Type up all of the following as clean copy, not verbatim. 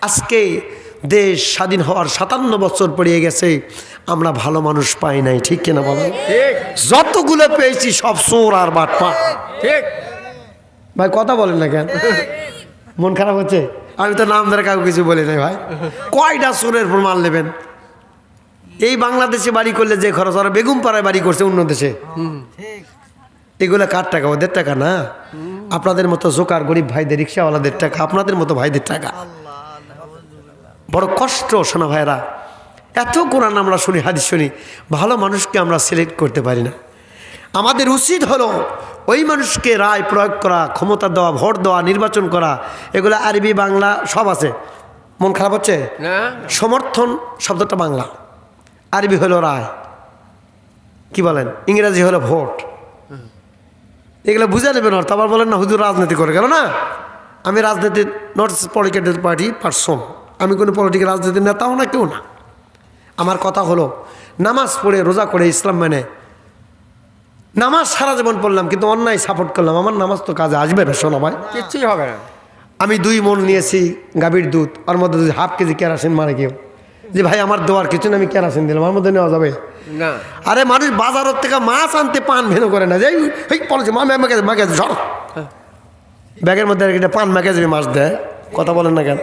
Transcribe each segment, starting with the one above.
আজকে দেশ স্বাধীন হওয়ার 57 বছর পেরিয়ে গেছে, আমরা ভালো মানুষ পাই নাই, ঠিক কিনা বলেন? যতগুলো পেয়েছি সব চোর আর বাটপা। ঠিক ভাই কথা বলেন না কেন? মন খারাপ হচ্ছে? আমি তো নাম ধরে কাউকে কিছু বলি নাই ভাই। কয়টা চোরের প্রমাণ নেবেন? এই বাংলাদেশে বাড়ি করলে যে খরচ, ওরা বেগুম পাড়ায় বাড়ি করছে অন্য দেশে। এগুলো কার টাকা? ওদের টাকা না, আপনাদের মতো জোকার গরিব ভাইদের, রিক্সাওয়ালাদের টাকা, আপনাদের মতো ভাইদের টাকা। বড় কষ্ট শোনা ভাইরা, এত কোরআন আমরা শুনি, হাদিস শুনি, ভালো মানুষকে আমরা সিলেক্ট করতে পারি না। আমাদের উচিত হলো ওই মানুষকে রায় প্রয়োগ করা, ক্ষমতা দেওয়া, ভোট দেওয়া, নির্বাচন করা। এগুলো আরবি বাংলা সব আছে। মন খারাপ হচ্ছে? না, সমর্থন শব্দটা বাংলা, আরবি হলো রায়, কি বলেন, ইংরেজি হলো ভোট। এগুলো বুঝে নেবেন। অর্থ আবার বলেন না হুজুর রাজনীতি করে গেল না। আমি রাজনীতির নট পলিটিক্যাল পার্টি পার্সন, আমি কোনো পলিটিক্যাল রাজনীতির নেতাও না, কেউ না। আমার কথা হলো নামাজ পড়ে রোজা করে ইসলাম মানে, নামাজ সারা জীবন পড়লাম কিন্তু অন্যায় সাপোর্ট করলাম, আমার নামাজ তো কাজে আসবে না। শোনো ভাই, কিচ্ছুই হবে না। আমি 2 মণ নিয়েছি গাভীর দুধ, ওর মধ্যে যদি হাফ কেজি কেরাসিন মারে কেউ, যে ভাই আমার দেওয়ার কিছু না, আমি কেরাসিন দিলাম, আমার মধ্যে নেওয়া যাবে না। আরে মানুষ বাজারের থেকে মাছ আনতে পান ভেনো করে না, যে এই পড়েছে মাকে সর ব্যাগের মধ্যে একটা পান মাকে যদি মাছ দেয়, কথা বলেন না কেন?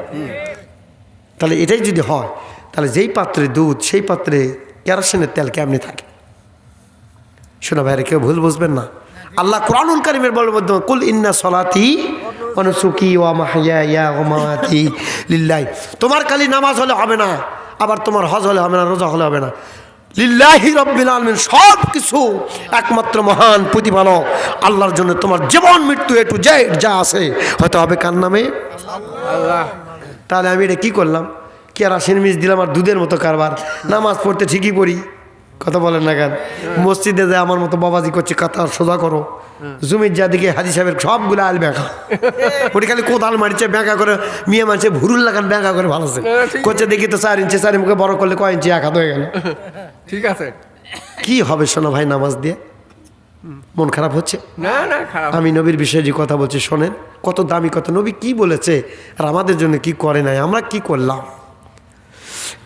তাহলে এটাই যদি হয়, তাহলে যেই পাত্রে দুধ সেই পাত্রে কেরোসিনের তেল কেমনি থাকে? শোনা ভাইরা, কেউ ভুল বুঝবেন না। আল্লাহ কুরআনুল কারীমের বলার মধ্যে কুল ইন্না সলাতি ওয়া নুসুকি ওয়া মাহইয়ায়া ওয়া মামাতি লিল্লাহি, তোমার খালি নামাজ হলে হবে না, আবার তোমার হজ হলে হবে না, রোজা হলে হবে না, লিল্লাহি রাব্বিল আলামিন, সব কিছু একমাত্র মহান প্রতিপালক আল্লাহর জন্য তোমার জীবন মৃত্যু এ টু জেড যা আছে হয়তো হবে কার নামে? আল্লাহ। তাহলে আমি এটা কি করলাম? কেরাসিন মিশ দিলাম আর দুধের মতো কারবার। নামাজ পড়তে ঠিকই পড়ি, কথা বলেন না কেন? মসজিদে যায় আমার মতো বাবাজি করছে, কাতার সোজা করো, জমির যাদিকে হাজি সাহেবের সবগুলো আল ব্যাঁকা, ওটি খালি কোদাল মারিছে ব্যাঁকা করে, মেয়ে মানছে ভুরুল লাগান ব্যাঁকা করে ভালোছে করছে, দেখি তো 4 ইঞ্চি 4 মুখে বড় করলে কয় ইঞ্চি 1 হাত হয়ে গেল। ঠিক আছে, কি হবে শোনো ভাই নামাজ দিয়ে? মন খারাপ হচ্ছে? না না, খারাপ। আমি নবীর বিষয়ে যে কথা বলছি শোনেন, কত দামি কথা, নবী কি বলেছে আর আমাদের জন্য কি করে নাই, আমরা কি করলাম।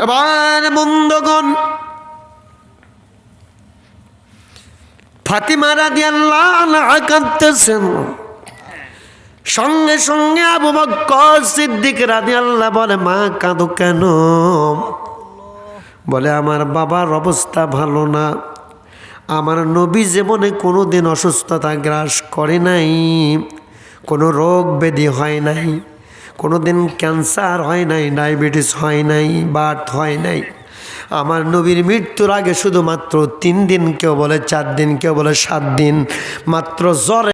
এবার বন্ধুগণ, ফাতিমা রাদিয়াল্লাহু আনহা কাঁদতেছেন, সঙ্গে সঙ্গে আবু বকর সিদ্দিক রাদিয়াল্লাহু বলে, মা কাঁদো কেন? বলে আমার বাবার অবস্থা ভালো না, আমার নবী জীবনে কোনো দিন অসুস্থতা গ্রাস করে নাই, কোনো রোগ ব্যাধি হয় নাই, কোনো দিন ক্যান্সার হয় নাই, ডায়াবেটিস হয় নাই, বাত হয় নাই। আমার নবীর মৃত্যুর আগে শুধুমাত্র 3 দিন, কেউ বলে 4 দিন, কেউ বলে 7 দিন মাত্র জ্বরে